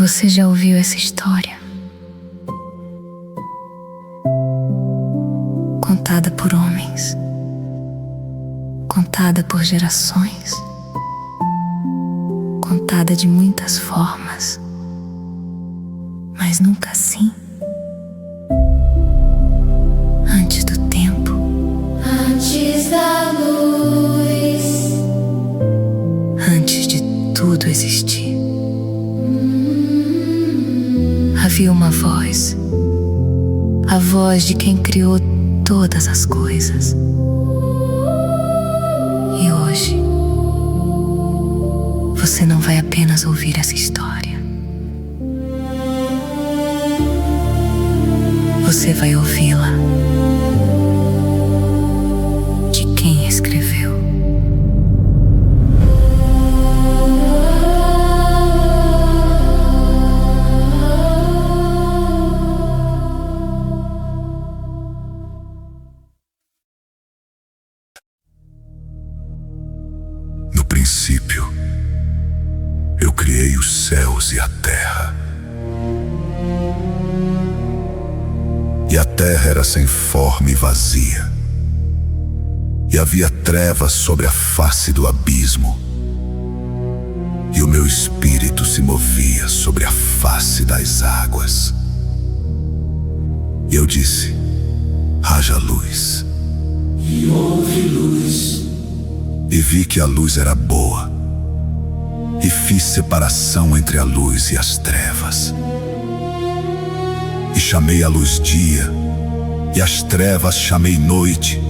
Você já ouviu essa história? Contada por homens, contada por gerações, contada de muitas formas, mas nunca assim. Antes do tempo, antes da luz, antes de tudo existir, havia uma voz, a voz de quem criou todas as coisas. E hoje, você não vai apenas ouvir essa história. Você vai ouvi-la de quem escreveu. No princípio, eu criei os céus e a terra. E a terra era sem forma e vazia, e havia trevas sobre a face do abismo, e o meu espírito se movia sobre a face das águas. E eu disse: haja luz. e houve luz. E vi que a luz era boa, e fiz separação entre a luz e as trevas. E chamei a luz dia, e as trevas chamei noite,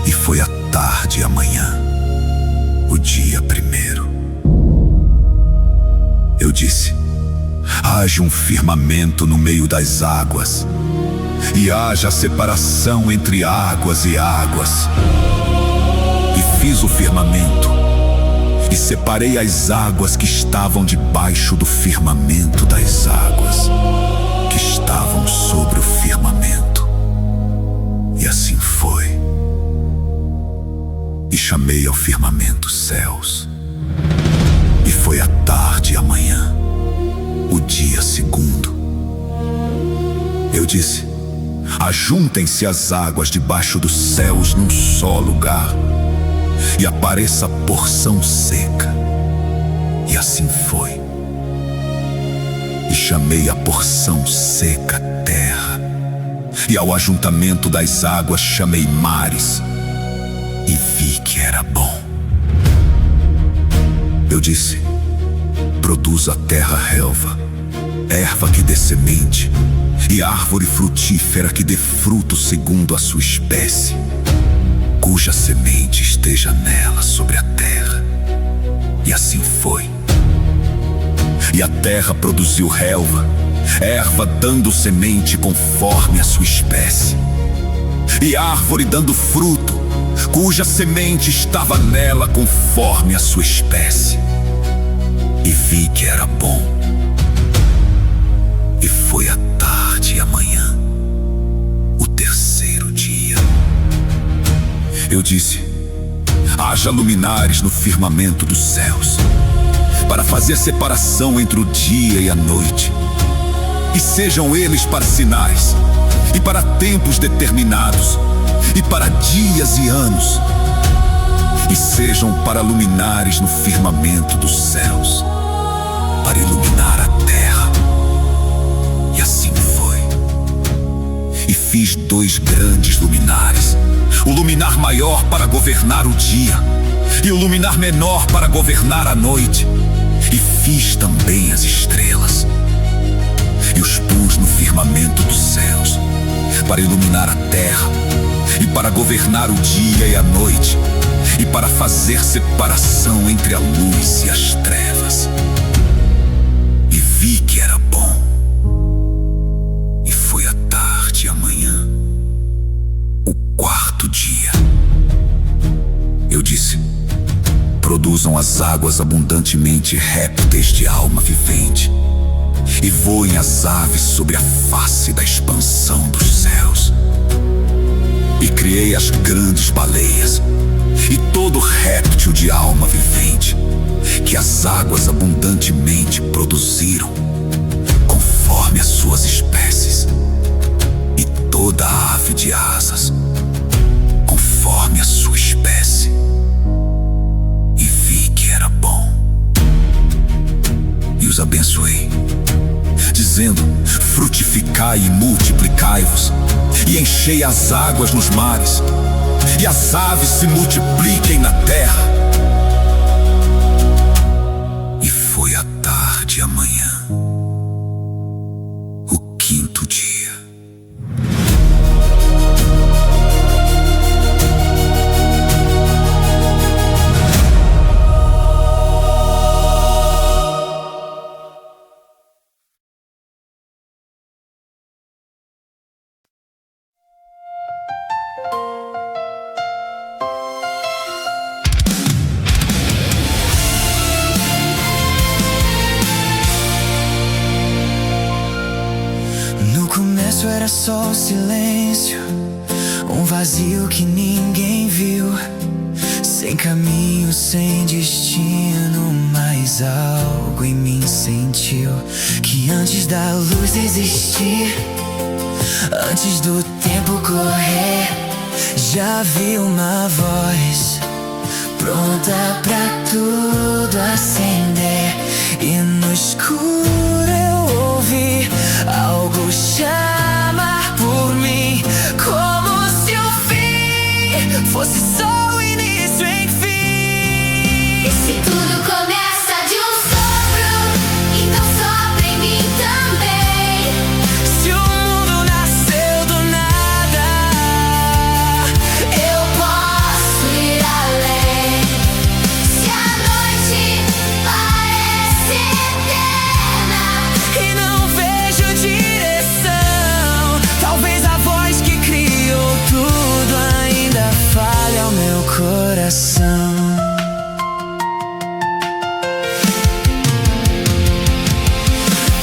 e foi a tarde e a manhã, o dia primeiro. Eu disse: haja um firmamento no meio das águas, e haja separação entre águas e águas. E fiz o firmamento, e separei as águas que estavam debaixo do firmamento das águas que estavam sobre o firmamento. E assim foi. E chamei ao firmamento céus. E foi a tarde e a manhã, o dia segundo. Eu disse: ajuntem-se as águas debaixo dos céus num só lugar, e apareça porção seca. E assim foi. E chamei a porção seca terra, e ao ajuntamento das águas chamei mares, e vi que era bom. Eu disse: produza a terra relva, erva que dê semente, e árvore frutífera que dê fruto segundo a sua espécie, cuja semente esteja nela sobre a terra. E assim foi. E a terra produziu relva, erva dando semente conforme a sua espécie, e árvore dando fruto, cuja semente estava nela conforme a sua espécie. E vi que era bom. E foi a tarde e a manhã, o terceiro dia. Eu disse: haja luminares no firmamento dos céus, para fazer separação entre o dia e a noite, e sejam eles para sinais, e para tempos determinados, e para dias e anos, e sejam para luminares no firmamento dos céus, para iluminar a terra. E assim foi. E fiz 2 grandes luminares, o luminar maior para governar o dia, e o luminar menor para governar a noite. E fiz também as estrelas, e os pus no firmamento dos céus, para iluminar a terra, e para governar o dia e a noite, e para fazer separação entre a luz e as trevas. E vi que era bom. E foi a tarde e a manhã, o quarto dia. Eu disse: produzam as águas abundantemente répteis de alma vivente, e voem as aves sobre a face da expansão dos céus. E criei as grandes baleias, e todo todo réptil de alma vivente que as águas abundantemente produziram, conforme as suas espécies, e toda ave de asas, conforme a sua espécie. E vi que era bom. E os abençoei, dizendo: frutificai e multiplicai-vos, e enchei as águas nos mares, e as aves se multipliquem na terra. E foi a tarde e a manhã, o quinto dia. Era só o silêncio, um vazio que ninguém viu, sem caminho, sem destino, mas algo em mim sentiu que antes da luz existir, antes do tempo correr, já havia uma voz pronta pra tudo acender. E no escuro eu ouvi algo chamar por mim, como se o fim fosse só o início, enfim. E se tudo começa de um sopro, então sopra em mim também. Se o mundo nasceu do nada, Eu posso ir além. Se a noite parece eterna e não vejo direção, talvez a voz que criou tudo ainda fale ao meu coração.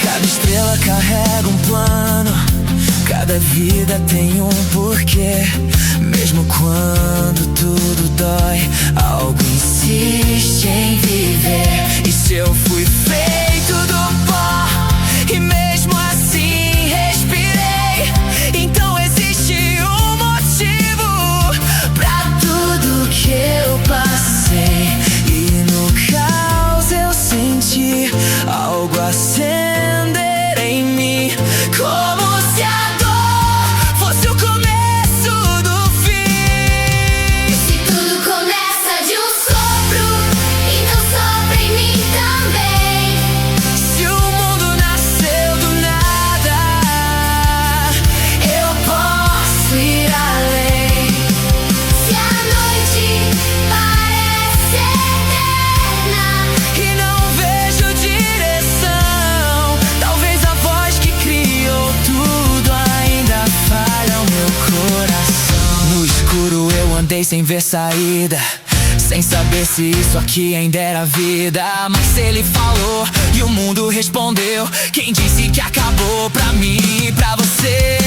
Cada estrela carrega um plano, cada vida tem um porquê. Mesmo quando tudo dói, algo insiste em viver. E se eu fui feito do pó e mesmo assim respirei, então existe um motivo pra tudo que eu passei. E no caos eu senti algo acender em mim, como se a dor fosse o começo do fim. Se tudo começa de um sopro, então sopra em mim também. Se o mundo nasceu do nada, Eu posso ir além. Se a noite parece eterna e não vejo direção, talvez a voz que criou tudo ainda fale ao meu coração. No escuro eu andei sem ver saída, sem saber se isso aqui ainda era vida. Mas ele falou e o mundo respondeu. Quem disse que acabou pra mim e pra você?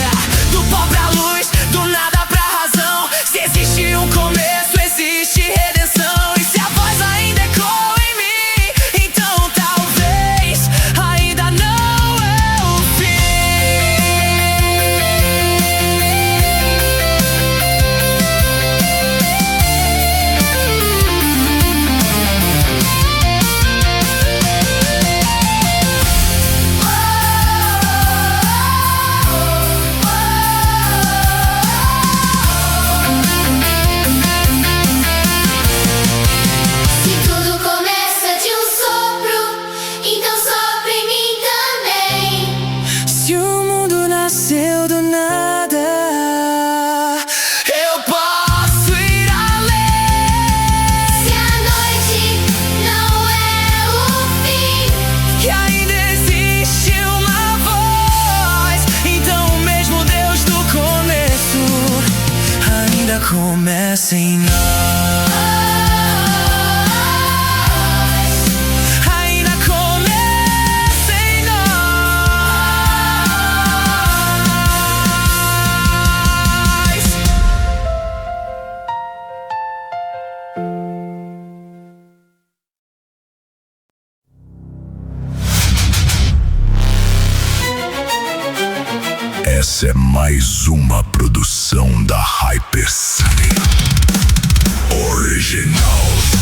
Do pó pra luz, do nada pra razão. Se existe um começo, existe redenção. E se a voz ainda ecoa em mim, então talvez ainda não é o fim. Essa é mais uma produção da Hypersonic Original.